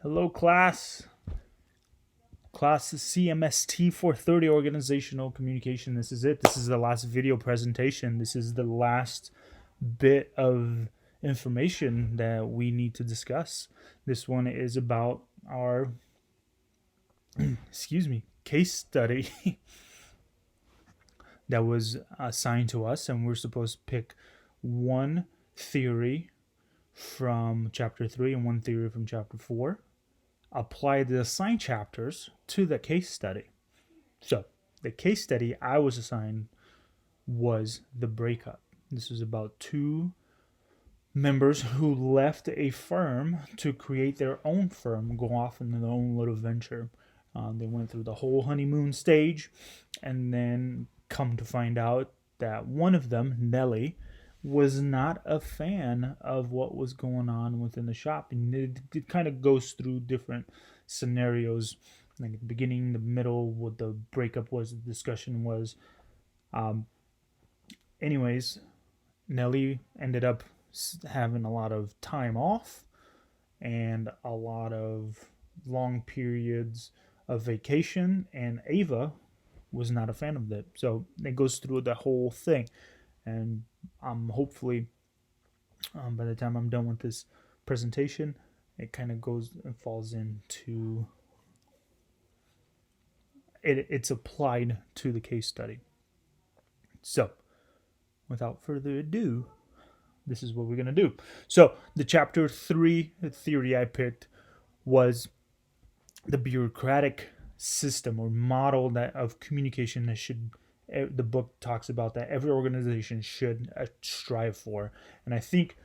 Hello, class. Class CMST 430 Organizational Communication. This is it. This is the last video presentation. This is the last bit of information that we need to discuss. This one is about our, case study that was assigned to us, and we're supposed to pick one theory from chapter 3 and one theory from chapter 4, apply the assigned chapters to the case study. So the case study I was assigned was the breakup. This was about two members who left a firm to create their own firm, go off into their own little venture. They went through the whole honeymoon stage, and then come to find out that one of them, Nellie, was not a fan of what was going on within the shop. And it kind of goes through different scenarios, like at the beginning, the middle, what the breakup was, the discussion was. Anyways, Nellie ended up having a lot of time off and a lot of long periods of vacation, and Ava was not a fan of that. So it goes through the whole thing, and hopefully by the time I'm done with this presentation, it kind of goes and falls into it's applied to the case study. So without further ado, this is what we're going to do. So the chapter 3 theory I picked was the bureaucratic system or model that of communication that should the book talks about that every organization should strive for. And I think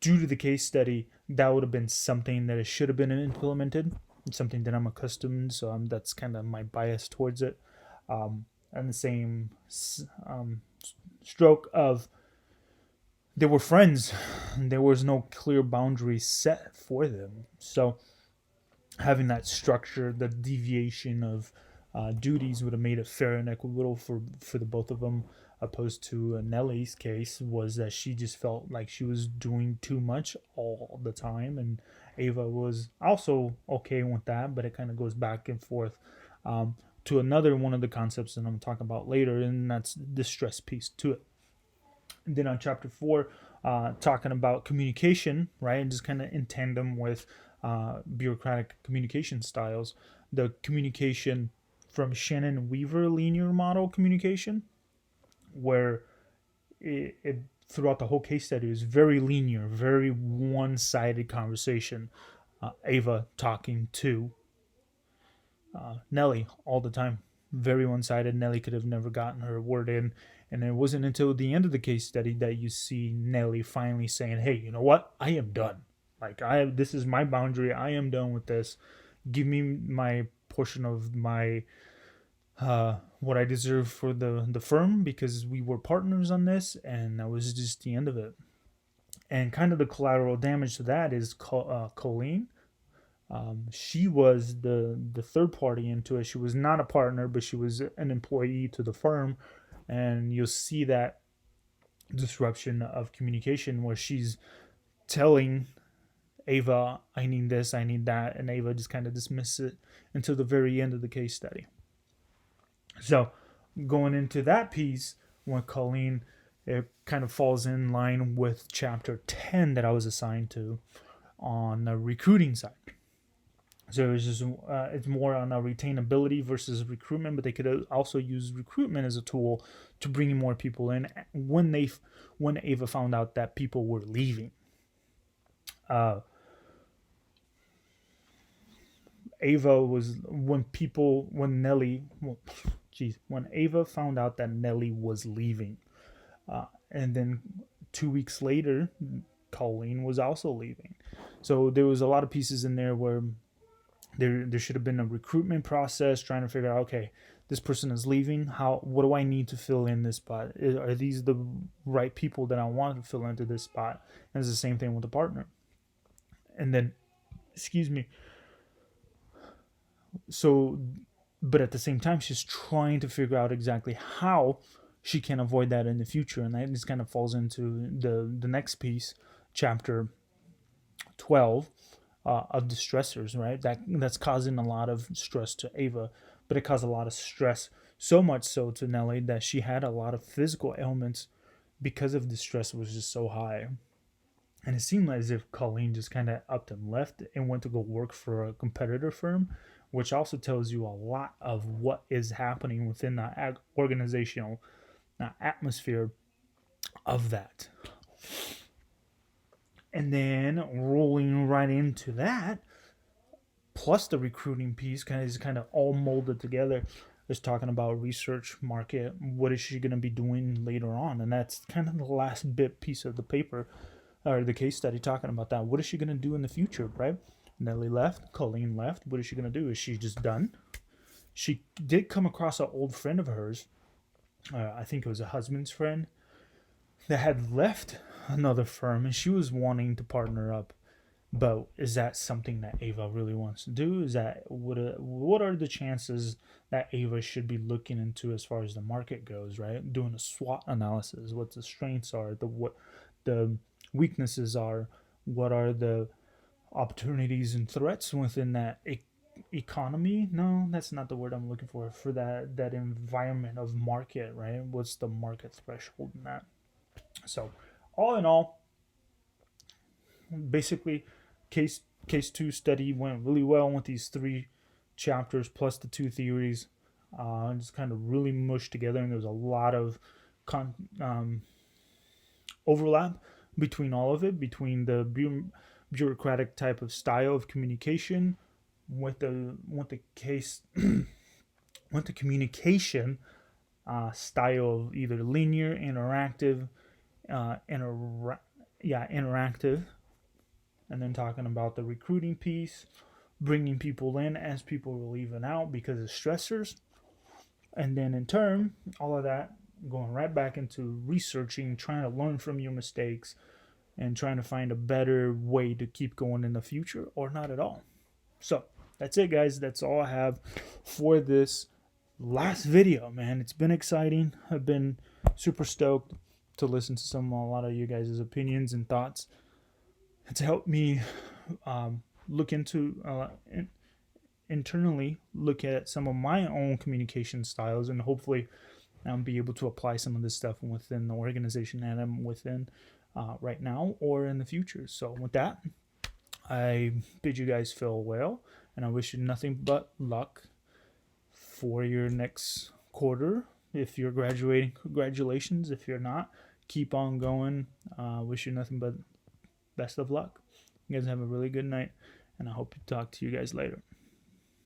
due to the case study, that would have been something that it should have been implemented. It's something that I'm accustomed, so that's kind of my bias towards it. And the same stroke of they were friends. There was no clear boundary set for them. So having that structure, the deviation of duties would have made it fair and equitable for the both of them, opposed to Nellie's case was that she just felt like she was doing too much all the time, and Ava was also okay with that, but it kind of goes back and forth to another one of the concepts that I'm going to talk about later, and that's the stress piece to it. And then on chapter 4, talking about communication, right, and just kind of in tandem with bureaucratic communication styles, the communication from Shannon Weaver linear model communication, where it throughout the whole case study is very linear, very one-sided conversation. Ava talking to Nellie all the time, very one-sided. Nellie could have never gotten her word in, and it wasn't until the end of the case study that you see Nellie finally saying, "Hey, you know what? I am done. Like this is my boundary. I am done with this. Give me my portion of my what I deserve for the firm, because we were partners on this," and that was just the end of it. And kind of the collateral damage to that is Colleen. She was the third party into it. She was not a partner, but she was an employee to the firm, and you'll see that disruption of communication where she's telling Ava, "I need this, I need that," and Ava just kind of dismisses it until the very end of the case study. So going into that piece with Colleen, it kind of falls in line with chapter 10 that I was assigned to on the recruiting side. So it's just it's more on a retainability versus recruitment, but they could also use recruitment as a tool to bring more people in when Ava found out that people were leaving. Ava was when Ava found out that Nellie was leaving, and then 2 weeks later, Colleen was also leaving. So there was a lot of pieces in there where there should have been a recruitment process trying to figure out, okay, this person is leaving. What do I need to fill in this spot? Are these the right people that I want to fill into this spot? And it's the same thing with the partner. And then, so, but at the same time, she's trying to figure out exactly how she can avoid that in the future. And that just kind of falls into the next piece, chapter 12, of the stressors, right? That's causing a lot of stress to Ava, but it caused a lot of stress, so much so to Nellie that she had a lot of physical ailments because of the stress was just so high. And it seemed as if Colleen just kind of upped and left and went to go work for a competitor firm, which also tells you a lot of what is happening within the organizational atmosphere of that. And then rolling right into that, plus the recruiting piece kind of all molded together. Is talking about research market. What is she going to be doing later on? And that's kind of the last bit piece of the paper or the case study talking about that. What is she going to do in the future, right? Nellie left, Colleen left. What is she going to do? Is she just done? She did come across an old friend of hers. I think it was a husband's friend that had left another firm, and she was wanting to partner up. But is that something that Ava really wants to do? Is that what are the chances that Ava should be looking into as far as the market goes? Right, doing a SWOT analysis. What the strengths are, what the weaknesses are, what are the opportunities and threats within that economy. No, that's not the word I'm looking for that environment of market, right? What's the market threshold in that? So all in all, basically case 2 study went really well with these 3 chapters plus the 2 theories. Just kind of really mushed together, and there was a lot of overlap between all of it, between the bureaucratic type of style of communication with the case with the communication style of either linear, interactive, interactive, and then talking about the recruiting piece, bringing people in as people were leaving out because of stressors, and then in turn, all of that going right back into researching, trying to learn from your mistakes, and trying to find a better way to keep going in the future, or not at all. So that's it, guys. That's all I have for this last video, man. It's been exciting. I've been super stoked to listen to a lot of you guys' opinions and thoughts. It's helped me look into internally look at some of my own communication styles, and hopefully be able to apply some of this stuff within the organization that I'm within right now or in the future. So with that, I bid you guys farewell, and I wish you nothing but luck for your next quarter. If you're graduating, congratulations. If you're not, keep on going. Wish you nothing but best of luck. You guys have a really good night, and I hope to talk to you guys later.